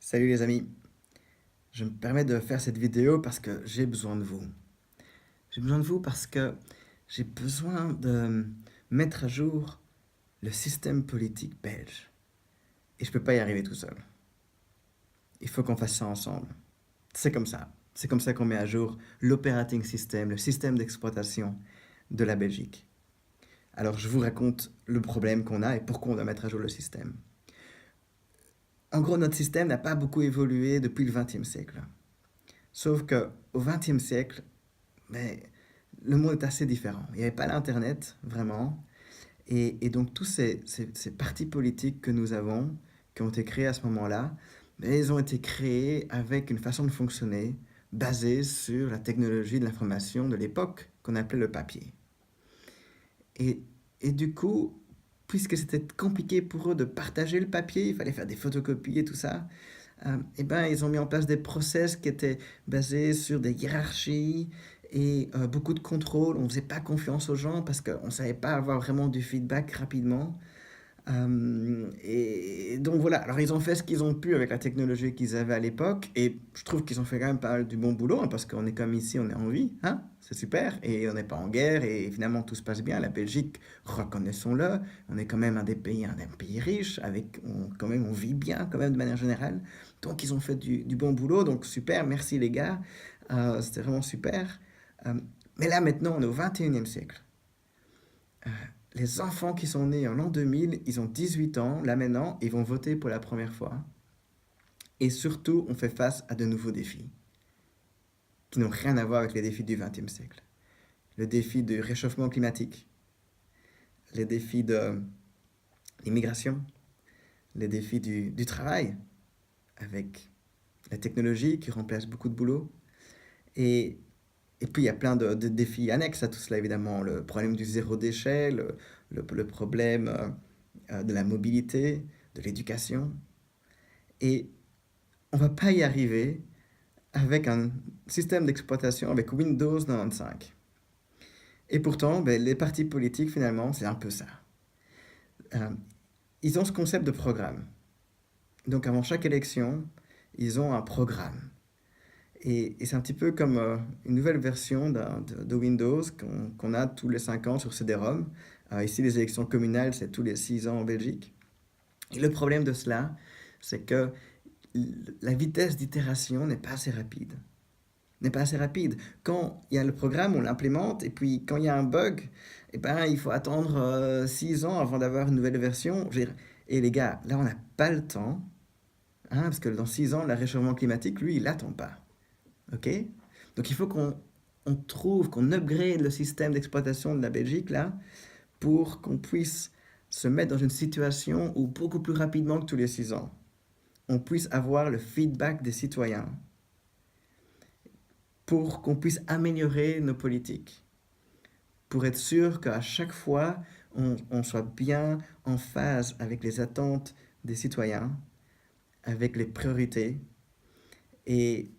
Salut les amis, je me permets de faire cette vidéo parce que j'ai besoin de vous. J'ai besoin de vous parce que j'ai besoin de mettre à jour le système politique belge. Et je ne peux pas y arriver tout seul. Il faut qu'on fasse ça ensemble. C'est comme ça. C'est comme ça qu'on met à jour l'operating system, le système d'exploitation de la Belgique. Alors je vous raconte le problème qu'on a et pourquoi on doit mettre à jour le système. En gros, notre système n'a pas beaucoup évolué depuis le XXe siècle. Sauf qu'au XXe siècle, mais le monde est assez différent. Il n'y avait pas l'Internet, vraiment. Et donc, tous ces partis politiques que nous avons, qui ont été créés à ce moment-là, mais ils ont été créés avec une façon de fonctionner basée sur la technologie de l'information de l'époque, qu'on appelait le papier. Et, et du coup, puisque c'était compliqué pour eux de partager le papier, il fallait faire des photocopies et tout ça, eh ben, ils ont mis en place des process qui étaient basés sur des hiérarchies et beaucoup de contrôle. On ne faisait pas confiance aux gens parce qu'on ne savait pas avoir vraiment du feedback rapidement. Et donc voilà, alors ils ont fait ce qu'ils ont pu avec la technologie qu'ils avaient à l'époque, et je trouve qu'ils ont fait quand même pas mal du bon boulot, hein, parce qu'on est comme ici, on est en vie, hein, c'est super, et on n'est pas en guerre, et finalement tout se passe bien. La Belgique, reconnaissons-le, on est quand même un pays riche, quand même, on vit bien quand même de manière générale, donc ils ont fait du bon boulot, donc super, merci les gars. C'était vraiment super. Euh, mais là maintenant, on est au 21e siècle. Euh, les enfants qui sont nés en l'an 2000, ils ont 18 ans, là maintenant, ils vont voter pour la première fois. Et surtout, on fait face à de nouveaux défis, qui n'ont rien à voir avec les défis du XXe siècle. Le défi du réchauffement climatique, les défis de l'immigration, les défis du travail, avec la technologie qui remplace beaucoup de boulot. Et, et puis, il y a plein de défis annexes à tout cela, évidemment. Le problème du zéro déchet, le problème de la mobilité, de l'éducation. Et on va pas y arriver avec un système d'exploitation avec Windows 95. Et pourtant, ben, les partis politiques, finalement, c'est un peu ça. Euh, ils ont ce concept de programme. Donc avant chaque élection, ils ont un programme. Et c'est un petit peu comme une nouvelle version de Windows qu'on a tous les 5 ans sur CD-ROM. Ici, les élections communales, c'est tous les 6 ans en Belgique. Et le problème de cela, c'est que la vitesse d'itération n'est pas assez rapide. N'est pas assez rapide. Quand il y a le programme, on l'implémente, et puis quand il y a un bug, eh ben, il faut attendre 6 ans avant d'avoir une nouvelle version. Je veux dire, et les gars, là, on n'a pas le temps, hein, parce que dans 6 ans, le réchauffement climatique, lui, il n'attend pas. OK? Donc il faut qu'on upgrade le système d'exploitation de la Belgique, là, pour qu'on puisse se mettre dans une situation où, beaucoup plus rapidement que tous les 6 ans, on puisse avoir le feedback des citoyens pour qu'on puisse améliorer nos politiques, pour être sûr qu'à chaque fois, on soit bien en phase avec les attentes des citoyens, avec les priorités, et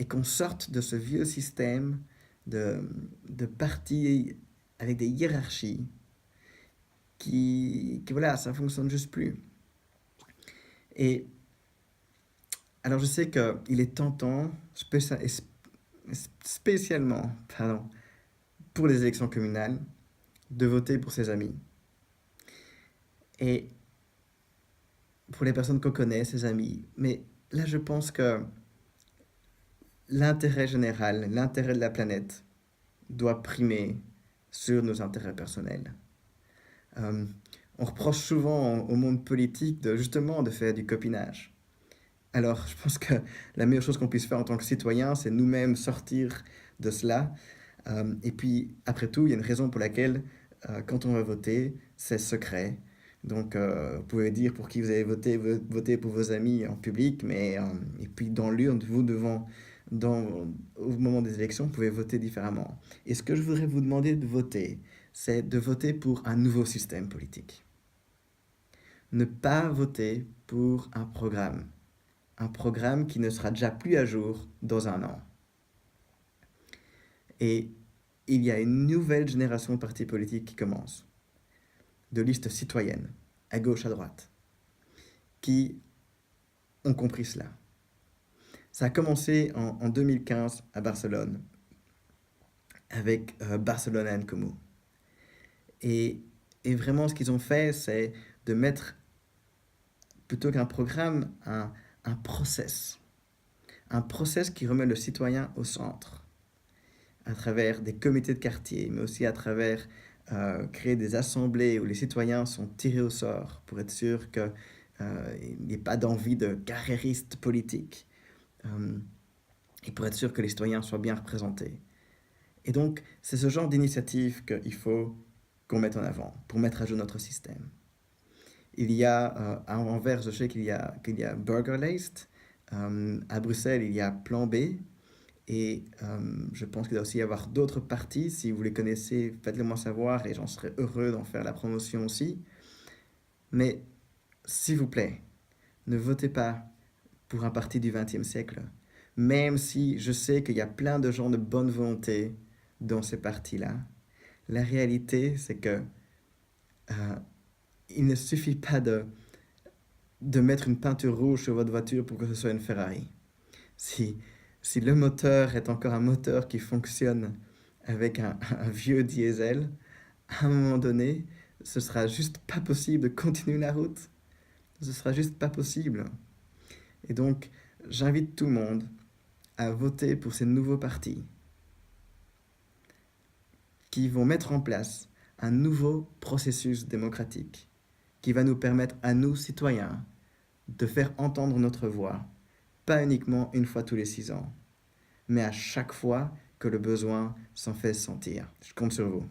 qu'on sorte de ce vieux système de, de partis avec des hiérarchies voilà, ça fonctionne juste plus. Et alors je sais qu'il est tentant, spécialement, pardon, pour les élections communales, de voter pour ses amis. Et pour les personnes qu'on connaît, ses amis. Mais là, je pense que l'intérêt général, l'intérêt de la planète, doit primer sur nos intérêts personnels. Euh, on reproche souvent au monde politique de justement de faire du copinage. Alors, je pense que la meilleure chose qu'on puisse faire en tant que citoyen, c'est nous-mêmes sortir de cela. Et puis, après tout, il y a une raison pour laquelle, quand on va voter, c'est secret. Donc, vous pouvez dire pour qui vous avez voté, votez pour vos amis en public, mais et puis dans l'urne, au moment des élections, vous pouvez voter différemment. Et ce que je voudrais vous demander de voter, c'est de voter pour un nouveau système politique. Ne pas voter pour un programme qui ne sera déjà plus à jour dans un an. Et il y a une nouvelle génération de partis politiques qui commence, de listes citoyennes, à gauche, à droite, qui ont compris cela. Ça a commencé en 2015 à Barcelone, avec Barcelona and Como. Et, et vraiment, ce qu'ils ont fait, c'est de mettre, plutôt qu'un programme, un process. Un process qui remet le citoyen au centre, à travers des comités de quartier, mais aussi à travers créer des assemblées où les citoyens sont tirés au sort pour être sûr qu'il n'y ait pas d'envie de carriériste politique, euh, et pour être sûr que les citoyens soient bien représentés. Et donc, c'est ce genre d'initiative qu'il faut qu'on mette en avant pour mettre à jour notre système. Il y a à Anvers, je sais qu'il y a Burgerlijst. À Bruxelles, il y a Plan B. Et je pense qu'il doit aussi y avoir d'autres partis. Si vous les connaissez, faites-le moi savoir et j'en serais heureux d'en faire la promotion aussi. Mais s'il vous plaît, ne votez pas pour un parti du XXe siècle. Même si je sais qu'il y a plein de gens de bonne volonté dans ces partis-là. La réalité, c'est que euh, il ne suffit pas de mettre une peinture rouge sur votre voiture pour que ce soit une Ferrari. Si, si le moteur est encore un moteur qui fonctionne avec un vieux diesel, à un moment donné, ce sera juste pas possible de continuer la route. Ce sera juste pas possible. Et donc, j'invite tout le monde à voter pour ces nouveaux partis qui vont mettre en place un nouveau processus démocratique qui va nous permettre à nous, citoyens, de faire entendre notre voix, pas uniquement une fois tous les 6 ans, mais à chaque fois que le besoin s'en fait sentir. Je compte sur vous.